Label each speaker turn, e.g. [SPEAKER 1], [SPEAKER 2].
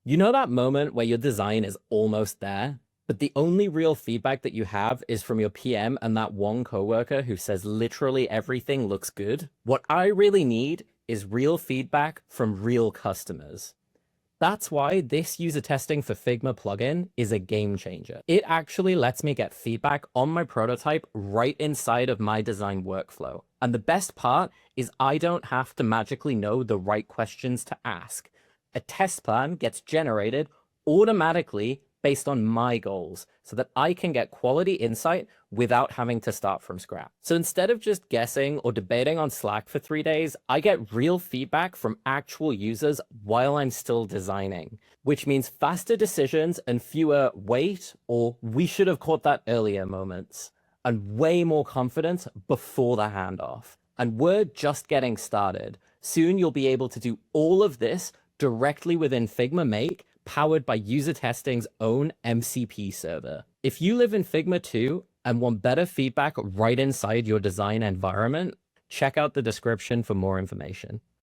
[SPEAKER 1] You know that moment where your design is almost there, but the only real feedback that you have is from your PM and that one coworker who says literally everything looks good? What I really need is real feedback from real customers. That's why this user testing for Figma plugin is a game changer. It actually lets me get feedback on my prototype right inside of my design workflow. And the best part is I don't have to magically know the right questions to ask. A test plan gets generated automatically based on my goals so that I can get quality insight without having to start from scratch. So instead of just guessing or debating on Slack for 3 days, I get real feedback from actual users while I'm still designing, which means faster decisions and fewer wait or we should have caught that earlier moments, and way more confidence before the handoff. And we're just getting started. Soon you'll be able to do all of this directly within Figma Make, powered by UserTesting's own MCP server. If you live in Figma too and want better feedback right inside your design environment, check out the description for more information.